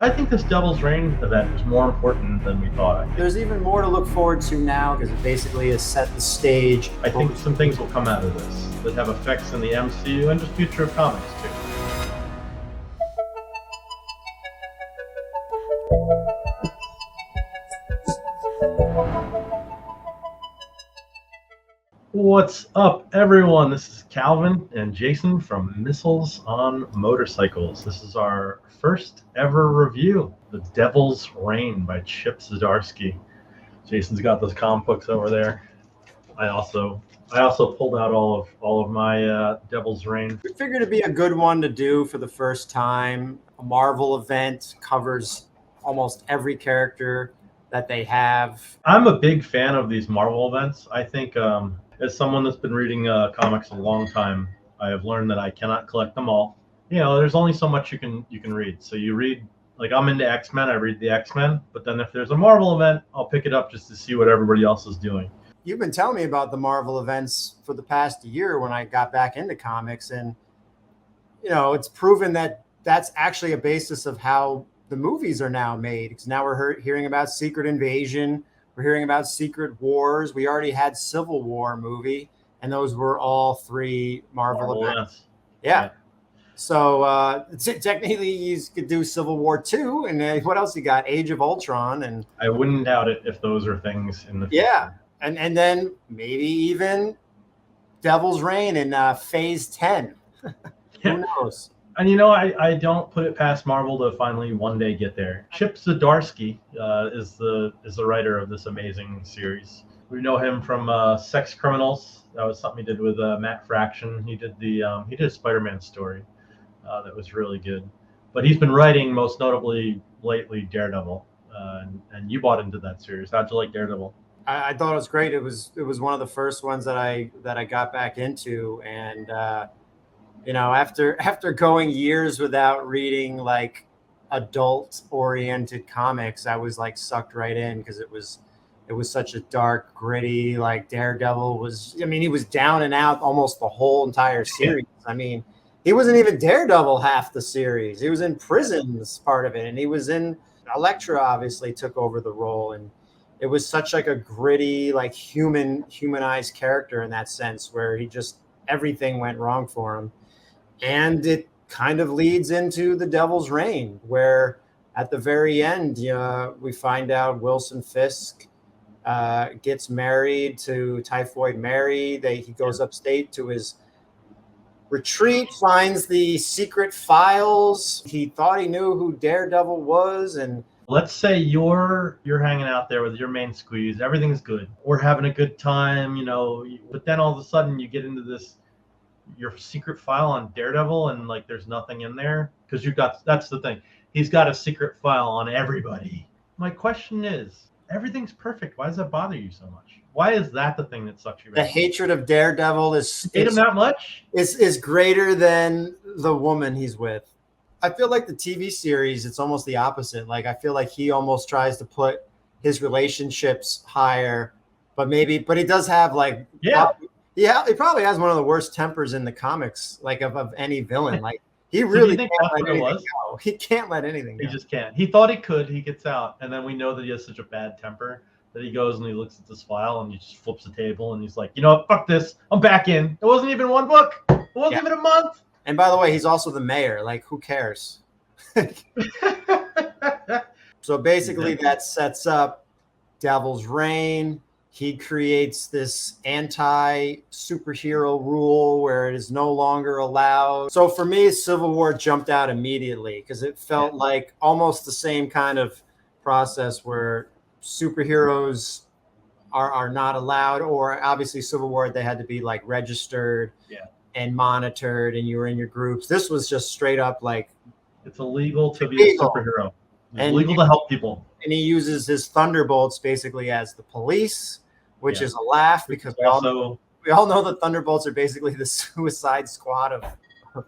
I think this Devil's Reign event was more important than we thought. There's even more to look forward to now because it basically has set the stage. I think some things will come out of this that have effects in the MCU and just future of comics too. What's up, everyone? This is Calvin and Jason from Missiles on Motorcycles. This is our first ever review, The Devil's Reign by Chip Zdarsky. Jason's got those comic books over there. I also pulled out all of my Devil's Reign. We figured it'd be a good one to do for the first time. A Marvel event covers almost every character that they have. I'm a big fan of these Marvel events. I think as someone that's been reading comics a long time, I have learned that I cannot collect them all. You know, there's only so much you can read. So you read, like I'm into X-Men, I read the X-Men, but then if there's a Marvel event, I'll pick it up just to see what everybody else is doing. You've been telling me about the Marvel events for the past year when I got back into comics, and you know, it's proven that that's actually a basis of how the movies are now made. Because now we're hearing about Secret Invasion. We're hearing about Secret Wars. We already had Civil War movie, and those were all three Marvel events. Yeah. So technically, you could do Civil War 2, and what else you got? Age of Ultron, and I wouldn't doubt it if those are things in the future. Yeah, and then maybe even Devil's Reign in Phase 10. Who knows? And you know, I don't put it past Marvel to finally one day get there. Chip Zdarsky is the writer of this amazing series. We know him from Sex Criminals. That was something he did with Matt Fraction. He did a Spider-Man story that was really good. But he's been writing most notably lately Daredevil, and you bought into that series. How'd you like Daredevil? I thought it was great. It was one of the first ones that I got back into, and you know, after going years without reading like adult-oriented comics, I was like sucked right in because it was such a dark, gritty, like Daredevil was. I mean, he was down and out almost the whole entire series. I mean, he wasn't even Daredevil half the series. He was in prisons part of it, and he was in Elektra. Obviously, took over the role, and it was such like a gritty, like humanized character in that sense, where he just everything went wrong for him. And it kind of leads into the Devil's Reign, where at the very end, we find out Wilson Fisk gets married to Typhoid Mary. He goes upstate to his retreat, finds the secret files. He thought he knew who Daredevil was, and let's say you're hanging out there with your main squeeze. Everything's good. We're having a good time, you know. But then all of a sudden, you get into your secret file on Daredevil, and like there's nothing in there because that's the thing. He's got a secret file on everybody. My question is, everything's perfect. Why does that bother you so much? Why is that the thing that sucks you back? The hatred of Daredevil hate him that much? Is greater than the woman he's with. I feel like the TV series, it's almost the opposite. Like I feel like he almost tries to put his relationships higher, but he does have like Yeah, he probably has one of the worst tempers in the comics, like of any villain. Like he really can't let anything go. He can't let anything go. He just can't. He thought he could. He gets out, and then we know that he has such a bad temper that he goes and he looks at this file and he just flips the table and he's like, you know what, fuck this. I'm back in. It wasn't even one book. It wasn't even a month. And by the way, he's also the mayor. Like, who cares? So basically, that sets up Devil's Reign. He creates this anti-superhero rule where it is no longer allowed. So for me, Civil War jumped out immediately because it felt like almost the same kind of process where superheroes are not allowed, or obviously Civil War, they had to be like registered and monitored, and you were in your groups. This was just straight up like it's illegal to be a superhero. It's illegal to help people. And he uses his thunderbolts basically as the police, which is a laugh because we all know the Thunderbolts are basically the Suicide Squad of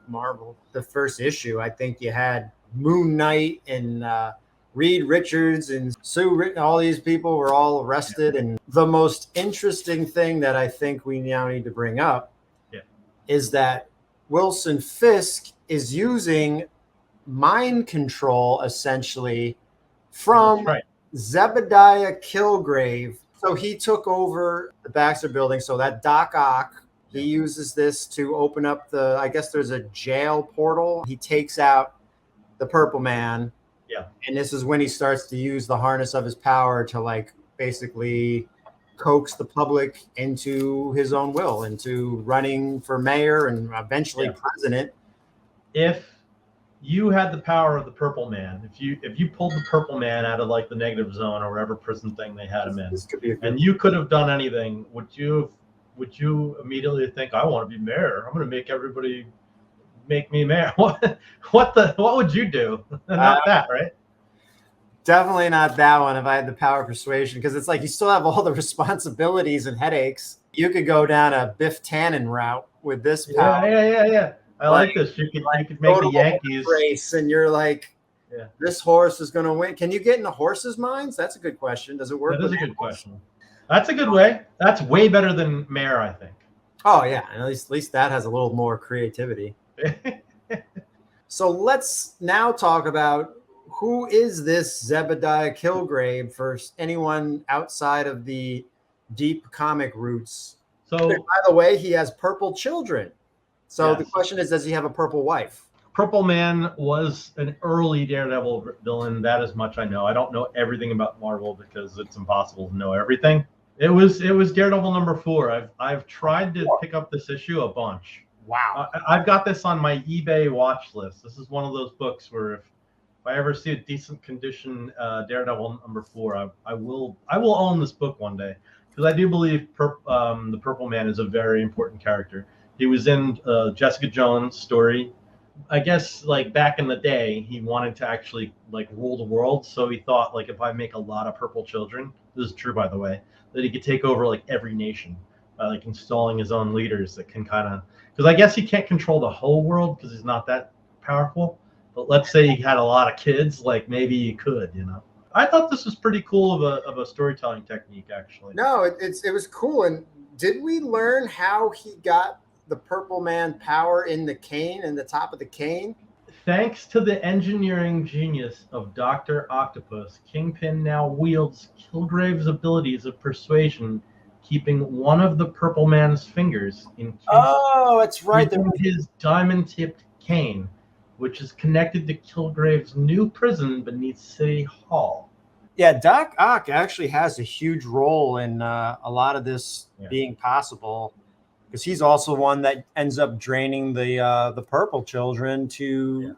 Marvel. The first issue, I think you had Moon Knight and Reed Richards and Sue. All these people were all arrested. And the most interesting thing that I think we now need to bring up is that Wilson Fisk is using mind control essentially That's from right. Zebediah Killgrave. So he took over the Baxter building. So that Doc Ock, he uses this to open up I guess there's a jail portal. He takes out the Purple Man. Yeah. And this is when he starts to use the harness of his power to like basically coax the public into his own will, into running for mayor and eventually president. If you had the power of the Purple Man, if you pulled the Purple Man out of like the negative zone or whatever prison thing they had him in, and you could have done anything, would you immediately think, I want to be mayor? I'm going to make everybody make me mayor. What would you do? Not that, right? Definitely not that one if I had the power of persuasion, because it's like you still have all the responsibilities and headaches. You could go down a Biff Tannen route with this power. Yeah. I like this. You could make the Yankees race, and you're like, this horse is going to win. Can you get into horses' minds? That's a good question. Does it work? That is a good question. That's a good way. That's way better than mayor, I think. Oh yeah, and at least that has a little more creativity. So let's now talk about who is this Zebediah Killgrave for anyone outside of the deep comic roots. So, by the way, he has purple children. So the question is, does he have a purple wife? Purple Man was an early Daredevil villain. That is much I know. I don't know everything about Marvel because it's impossible to know everything. It was Daredevil #4. I've tried to pick up this issue a bunch. Wow. I've got this on my eBay watch list. This is one of those books where if I ever see a decent condition Daredevil #4, I will own this book one day, because I do believe the Purple Man is a very important character. He was in Jessica Jones' story. I guess like back in the day, he wanted to actually like rule the world. So he thought like if I make a lot of purple children, this is true by the way, that he could take over like every nation by like installing his own leaders that can kind of, because I guess he can't control the whole world because he's not that powerful. But let's say he had a lot of kids, like maybe he could, you know. I thought this was pretty cool of a storytelling technique, actually. No, it was cool. And did we learn how he got the Purple Man power in the cane, in the top of the cane? Thanks to the engineering genius of Dr. Octopus, Kingpin now wields Killgrave's abilities of persuasion, keeping one of the Purple Man's fingers encased that's right. in his diamond-tipped cane, which is connected to Killgrave's new prison beneath City Hall. Yeah, Doc Ock actually has a huge role in a lot of this being possible, because he's also one that ends up draining the purple children to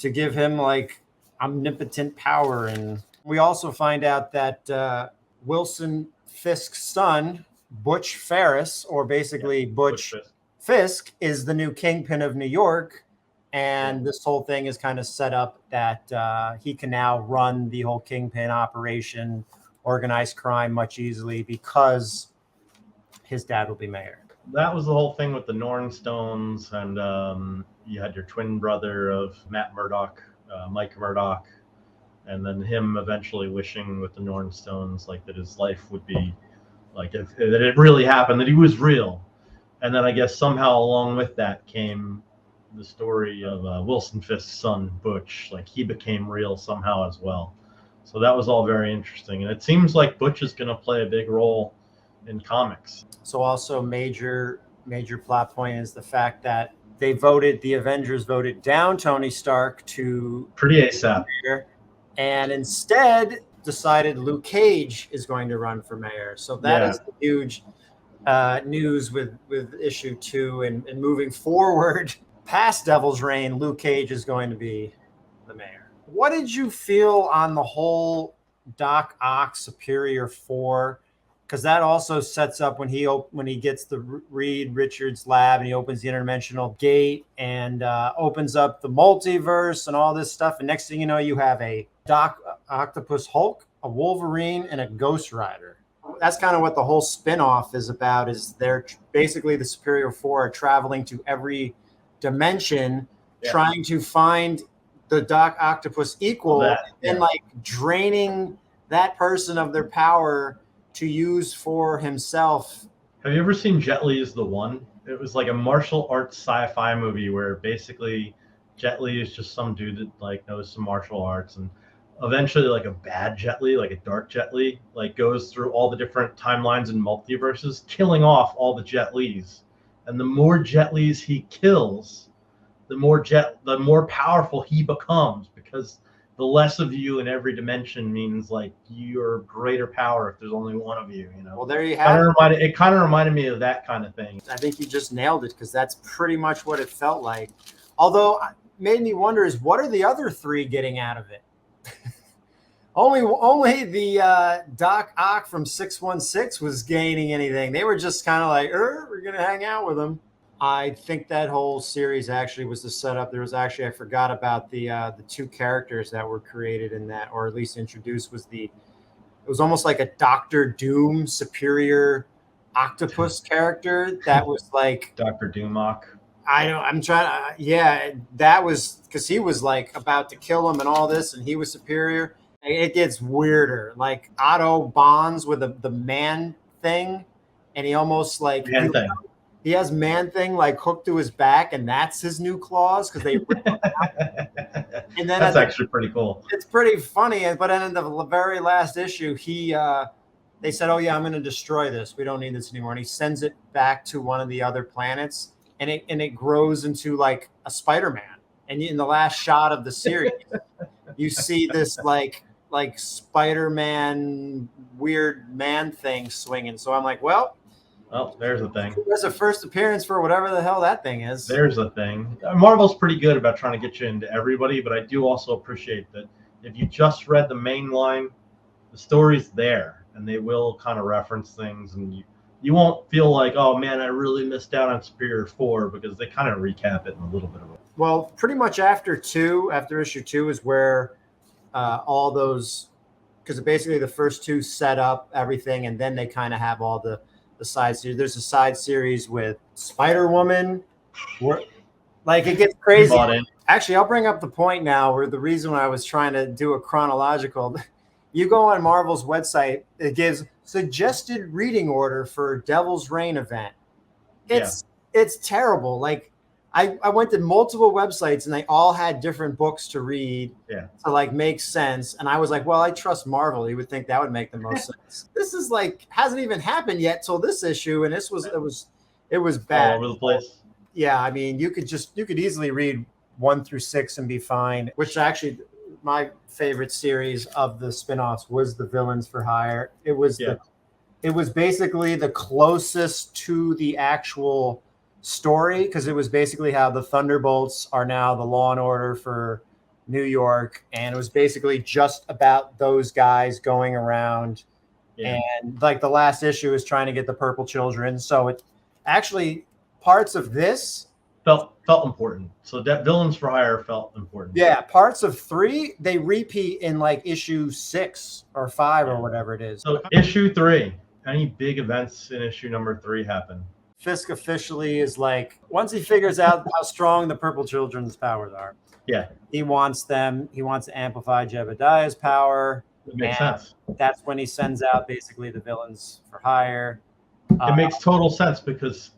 give him like omnipotent power. And we also find out that Wilson Fisk's son, Butch Ferris, or basically Butch Fisk, is the new kingpin of New York. And this whole thing is kind of set up that he can now run the whole kingpin operation, organized crime much easily, because his dad will be mayor. That was the whole thing with the Norn stones, and you had your twin brother of Matt Murdock, Mike Murdock, and then him eventually wishing with the Norn stones like that his life would be like that it really happened, that he was real. And then I guess somehow along with that came the story of Wilson Fisk's son Butch, like he became real somehow as well. So that was all very interesting, and it seems like Butch is going to play a big role in comics. So also major plot point is the fact that the Avengers voted down Tony Stark to pretty ASAP, and instead decided Luke Cage is going to run for mayor. So that is huge news with issue 2, and moving forward past Devil's Reign, Luke Cage is going to be the mayor. What did you feel on the whole Doc Ock Superior 4? Because that also sets up when he gets the Reed Richards lab and he opens the interdimensional gate and opens up the multiverse and all this stuff. And next thing you know, you have a Doc Octopus Hulk, a Wolverine, and a Ghost Rider. That's kind of what the whole spinoff is about. Is they're basically the Superior 4 are traveling to every dimension, trying to find the Doc Octopus equal, and like draining that person of their power to use for himself. Have you ever seen Jet Li's The One? It was like a martial arts sci-fi movie where basically Jet Li is just some dude that like knows some martial arts, and eventually like a bad Jet Li, like a dark Jet Li, like goes through all the different timelines and multiverses, killing off all the Jet Lis. And the more Jet Lis he kills, the more powerful he becomes, because the less of you in every dimension means like you're greater power if there's only one of you, you know. Well, there you have it. It kind of reminded me of that kind of thing. I think you just nailed it, because that's pretty much what it felt like. Although made me wonder is what are the other three getting out of it? only the Doc Ock from 616 was gaining anything. They were just kind of like, we're going to hang out with them. I think that whole series actually was the setup. There was actually, I forgot about the two characters that were created in that, or at least introduced, it was almost like a Doctor Doom superior octopus character that was like Dr. Doomok. That was because he was like about to kill him and all this, and he was superior. It gets weirder. Like Otto bonds with the man thing, and he almost like he has man thing like hooked to his back, and that's his new claws because they rip him out. And then that's actually pretty cool. It's pretty funny. But then in the very last issue, they said, "Oh yeah, I'm going to destroy this. We don't need this anymore." And he sends it back to one of the other planets, and it grows into like a Spider-Man. And in the last shot of the series, you see this like Spider-Man weird man thing swinging. So I'm like, well, there's a thing. There's a first appearance for whatever the hell that thing is. There's a thing. Marvel's pretty good about trying to get you into everybody, but I do also appreciate that if you just read the main line, the story's there, and they will kind of reference things, and you won't feel like, oh man, I really missed out on Superior 4, because they kind of recap it in a little bit of it. Well, pretty much after issue 2 is where all those, because basically the first two set up everything, and then they kind of have all the side series. There's a side series with Spider-Woman. Like, it gets crazy. Actually, I'll bring up the point now where the reason I was trying to do a chronological. You go on Marvel's website, it gives suggested reading order for Devil's Reign event. It's terrible. Like, I went to multiple websites and they all had different books to read to like make sense. And I was like, well, I trust Marvel. You would think that would make the most sense. This is like hasn't even happened yet till this issue, and it was bad. All over the place. Yeah, I mean, you could easily read 1 through 6 and be fine. Which actually, my favorite series of the spinoffs was the Villains for Hire. It was basically the closest to the actual story, because it was basically how the Thunderbolts are now the law and order for New York, and it was basically just about those guys going around, and like the last issue is trying to get the Purple Children. So it actually parts of this felt important. So that Villains for Hire felt important. Yeah, parts of 3 they repeat in like issue 6 or 5 or whatever it is. So issue 3, any big events in issue number 3 happen? Fisk officially is like, once he figures out how strong the Purple Children's powers are, he wants to amplify Zebediah's power. It makes sense. That's when he sends out basically the Villains for Hire. It makes total sense, because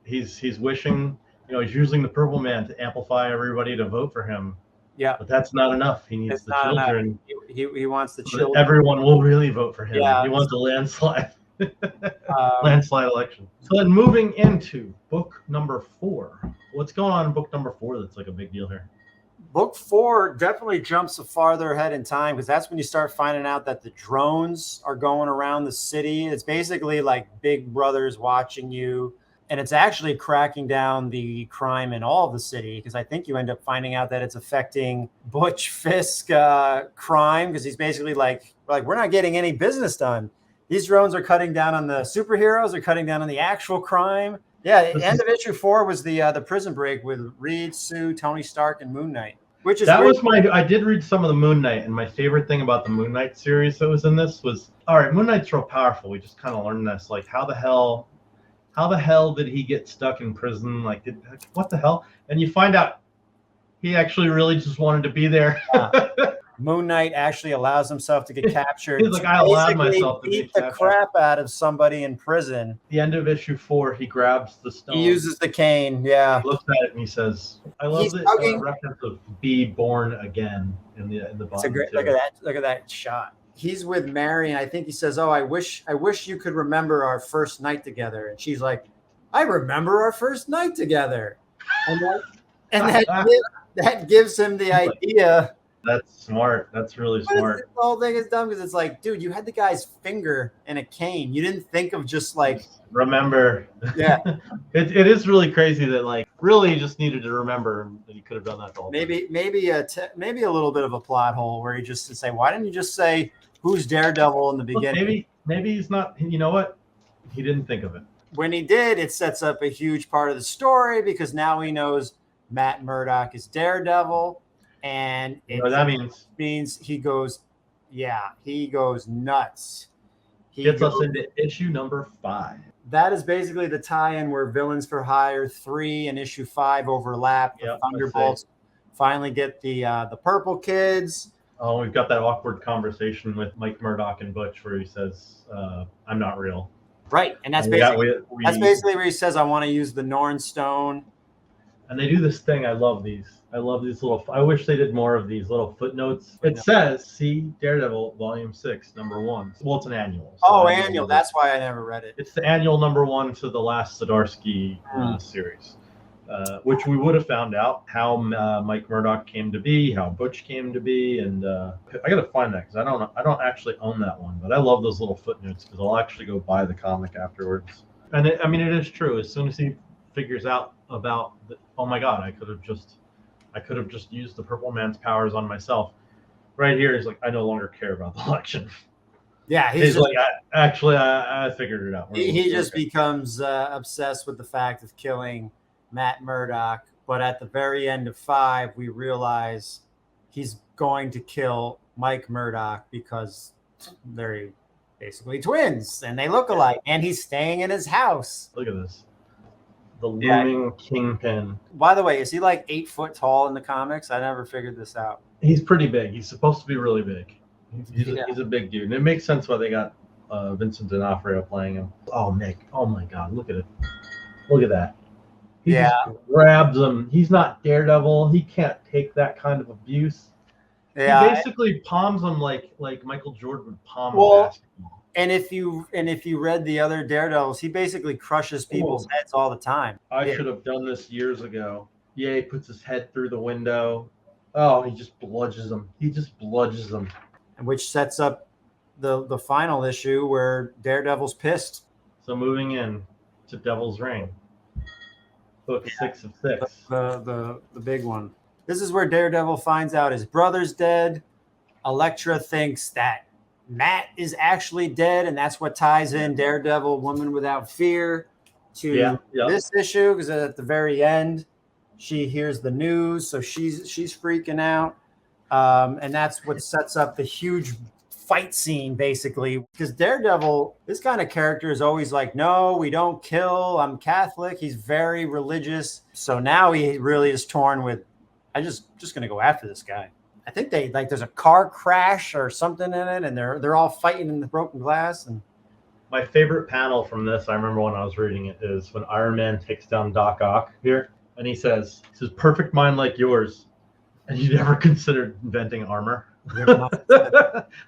he's wishing, he's using the Purple Man to amplify everybody to vote for him. Yeah, but that's not enough. He needs the children. He wants the children. Everyone will really vote for him. He wants a landslide. Landslide election. So then moving into book number 4. What's going on in book number 4 that's like a big deal here? Book 4 definitely jumps farther ahead in time, because that's when you start finding out that the drones are going around the city. It's basically like Big Brother's watching you, and it's actually cracking down the crime in all of the city, because I think you end up finding out that it's affecting Butch Fisk crime, because he's basically like we're not getting any business done. These drones are cutting down on the superheroes, are cutting down on the actual crime. Yeah, the end of issue 4 was the prison break with Reed, Sue, Tony Stark, and Moon Knight. Which is I did read some of the Moon Knight, and my favorite thing about the Moon Knight series that was in this was, all right, Moon Knight's real powerful. We just kind of learned this. Like, how the hell did he get stuck in prison? Like, what the hell? And you find out he actually really just wanted to be there. Moon Knight actually allows himself to get captured. He's like, I allowed myself to beat the crap out of somebody in prison. The end of issue 4, he grabs the stone. He uses the cane. Yeah. He looks at it and he says, I love he's the hugging. reference of "be born again" in the It's a bottom. great too. look at that shot. He's with Mary, and I think he says, "Oh, I wish you could remember our first night together." And she's like, "I remember our first night together," and that gives him the idea. That's smart. That's really smart. The whole thing is dumb because it's like, dude, you had the guy's finger in a cane. You didn't think of just like remember. Yeah. it is really crazy that like really you just needed to remember that you could have done that the whole time. Maybe a little bit of a plot hole where you just say, why didn't you just say who's Daredevil in the beginning? Maybe he's not. You know what? He didn't think of it. When he did, it sets up a huge part of the story because now he knows Matt Murdock is Daredevil. And that means he goes nuts. He gets us into issue number 5. That is basically the tie-in where Villains for Hire 3 and issue 5 overlap. The Thunderbolts finally get the purple kids. Oh, we've got that awkward conversation with Mike Murdock and Butch where he says, "I'm not real." Right, and that's basically where he says, "I want to use the Norn stone." And they do this thing. I love these little. I wish they did more of these little footnotes. It says, "See Daredevil, Volume 6, Number 1." Well, it's an annual. So annual. That's why I never read it. It's the annual number 1 to the last Zdarsky series, which we would have found out how Mike Murdock came to be, how Butch came to be, and I gotta find that because I don't actually own that one, but I love those little footnotes because I'll actually go buy the comic afterwards. And it is true. As soon as he figures out about oh my god, I could have just used the Purple Man's powers on myself. Right here, he's like, I no longer care about the election. Yeah, he's like, I figured it out. He just becomes obsessed with the fact of killing Matt Murdock. But at the very end of 5, we realize he's going to kill Mike Murdock because they're basically twins and they look alike. And he's staying in his house. Look at this. The looming kingpin. By the way, is he like 8 foot tall in the comics? I never figured this out. He's pretty big. He's supposed to be really big. He's a big dude. And it makes sense why they got Vincent D'Onofrio playing him. Oh, Nick. Oh, my God. Look at it. Look at that. He just grabs him. He's not Daredevil. He can't take that kind of abuse. Yeah. He basically palms him like Michael Jordan would palm a basketball. And if you read the other Daredevils, he basically crushes people's heads all the time. I should have done this years ago. Yeah, he puts his head through the window. Oh, he just bludgeons them. Which sets up the final issue where Daredevil's pissed. So moving in to Devil's Reign. Book 6 of 6. The big one. This is where Daredevil finds out his brother's dead. Elektra thinks that Matt is actually dead, and that's what ties in Daredevil, Woman Without Fear, to this issue, because at the very end, she hears the news, so she's freaking out, and that's what sets up the huge fight scene, basically, because Daredevil, this kind of character is always like, no, we don't kill, I'm Catholic, he's very religious, so now he really is torn with, I'm just going to go after this guy. I think there's a car crash or something in it, and they're all fighting in the broken glass. And my favorite panel from this, I remember when I was reading it, is when Iron Man takes down Doc Ock here, and he says, "Perfect mind like yours, and you never considered inventing armor."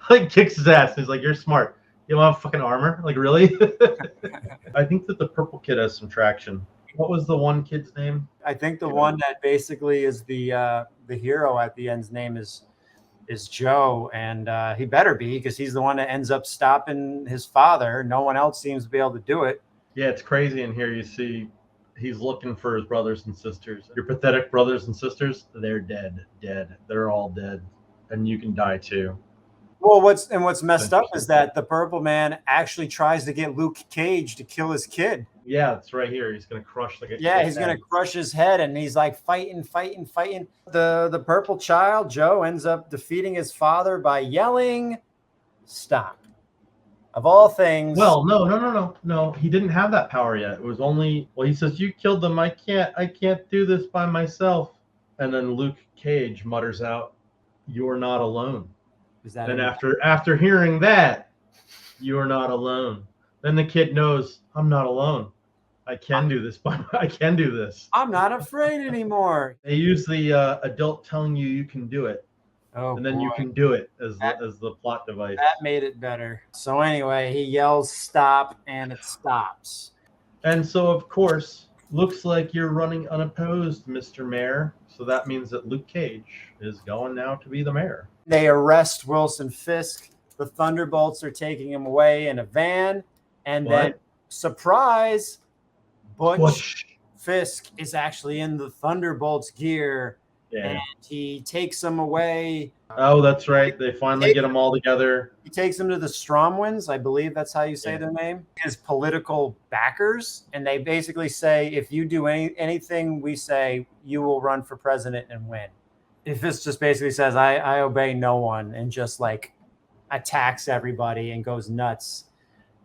Like kicks his ass. He's like, "You're smart. You don't have fucking armor? Like really?" I think that the purple kid has some traction. What was the one kid's name? I think the one that basically is the hero at the end's name is Joe, and he better be, because he's the one that ends up stopping his father. No one else seems to be able to do it. Yeah, it's crazy. And here you see he's looking for his brothers and sisters. Your pathetic brothers and sisters, they're dead. They're all dead, and you can die too. Well, what's messed up is that the Purple Man actually tries to get Luke Cage to kill his kid. Yeah, it's right here. He's gonna crush he's gonna crush his head, and he's like fighting. The purple child, Joe, ends up defeating his father by yelling, "Stop!" Of all things. Well, no. He didn't have that power yet. It was only he says, "You killed them. I can't do this by myself." And then Luke Cage mutters out, "You're not alone." And after hearing that, "You're not alone," then the kid knows, I'm not alone. I can do this, but I can do this. I'm not afraid anymore. They use the adult telling you can do it, Oh, and then boy. you can do it as That- the plot device. That made it better. So anyway, he yells stop, and it stops. And so, of course, looks like you're running unopposed, Mr. Mayor. So that means that Luke Cage is going now to be the mayor. They arrest Wilson Fisk. The Thunderbolts are taking him away in a van. And then, surprise, Butch Fisk is actually in the Thunderbolts gear. Yeah. And he takes them away. Oh, that's right. They finally get them all together. He takes them to the Stromwinds. I believe that's how you say their name. His political backers. And they basically say, if you do anything we say, you will run for president and win. Fisk just basically says, I obey no one, and just like attacks everybody and goes nuts.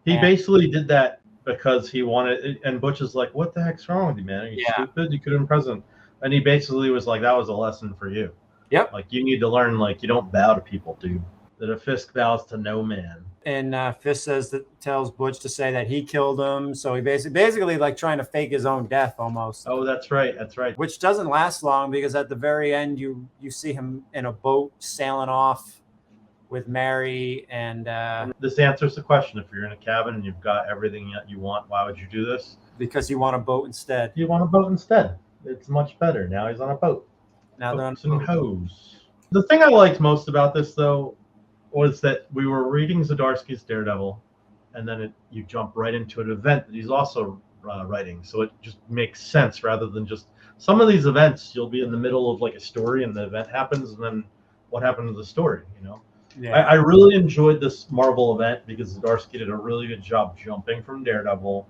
He basically did that because he wanted, and Butch is like, what the heck's wrong with you, man? Are you stupid? You could have been president. And he basically was like, that was a lesson for you. Yep. Like, you need to learn, like, you don't bow to people, dude. That a Fisk bows to no man. And Fisk tells Butch to say that he killed him. So he basically like trying to fake his own death almost. Oh, that's right. That's right. Which doesn't last long, because at the very end, you see him in a boat sailing off with Mary. And this answers the question. If you're in a cabin and you've got everything that you want, why would you do this? Because you want a boat instead. You want a boat instead. It's much better. Now he's on a boat. Now they're on some hose. The thing I liked most about this, though, was that we were reading Zdarsky's Daredevil, and then you jump right into an event that he's also writing. So it just makes sense, rather than just some of these events, you'll be in the middle of like a story and the event happens, and then what happened to the story, you know? Yeah. I really enjoyed this Marvel event because Zdarsky did a really good job jumping from Daredevil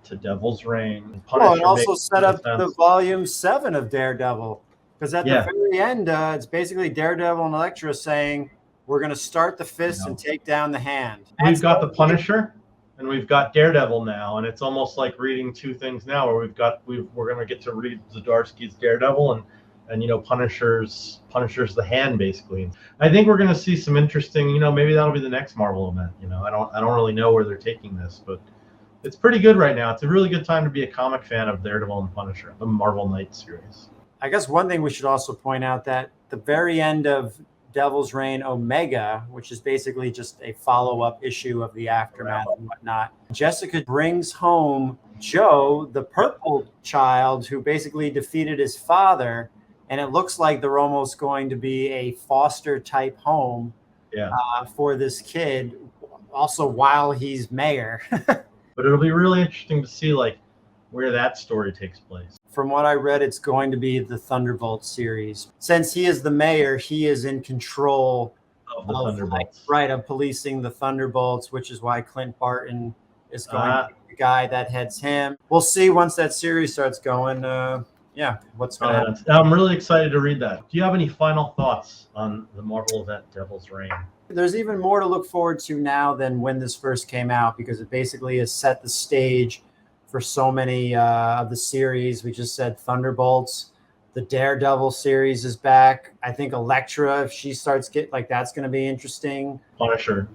to Devil's Reign. Well, it also set up the volume 7 of Daredevil, because at the very end, it's basically Daredevil and Elektra saying, we're going to start the fist and take down the hand. We've got the Punisher and we've got Daredevil now, and it's almost like reading two things now, where we're going to get to read Zdarsky's Daredevil and you know, Punisher's the hand, basically. I think we're going to see some interesting, you know, maybe that'll be the next Marvel event. You know, I don't really know where they're taking this, but it's pretty good right now. It's a really good time to be a comic fan of Daredevil and Punisher, the Marvel Knights series. I guess one thing we should also point out, that the very end of Devil's Reign Omega, which is basically just a follow-up issue of the aftermath and whatnot, Jessica brings home Joe, the purple child, who basically defeated his father, and it looks like they're almost going to be a foster type home for this kid, also while he's mayor. But it'll be really interesting to see like where that story takes place. From what I read, it's going to be the Thunderbolts series. Since he is the mayor, he is in control of the Thunderbolts. Of policing the Thunderbolts, which is why Clint Barton is going to be the guy that heads him. We'll see once that series starts going. What's going to happen. I'm really excited to read that. Do you have any final thoughts on the Marvel event Devil's Reign? There's even more to look forward to now than when this first came out, because it basically has set the stage for so many of the series. We just said Thunderbolts. The Daredevil series is back. I think Elektra, if she starts that's going to be interesting. Punisher.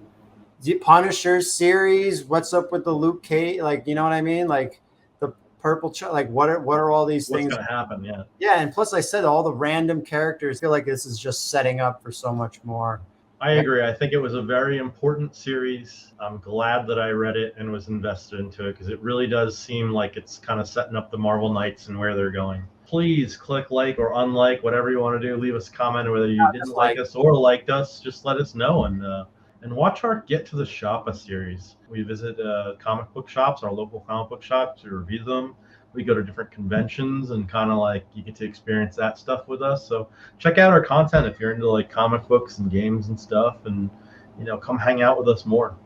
The Punisher series. What's up with the Luke Cage? Like, you know what I mean? Like the purple. Like what are all these things? What's going to happen? Yeah. Yeah, and plus I said all the random characters. I feel like this is just setting up for so much more. I agree. I think it was a very important series. I'm glad that I read it and was invested into it, because it really does seem like it's kind of setting up the Marvel Knights and where they're going. Please click like or unlike, whatever you want to do. Leave us a comment, whether you didn't like us or liked us. Just let us know, and watch our Get to the Shop series. We visit comic book shops, our local comic book shops, to review them. We go to different conventions and kind of like you get to experience that stuff with us. So check out our content if you're into like comic books and games and stuff, and you know, come hang out with us more.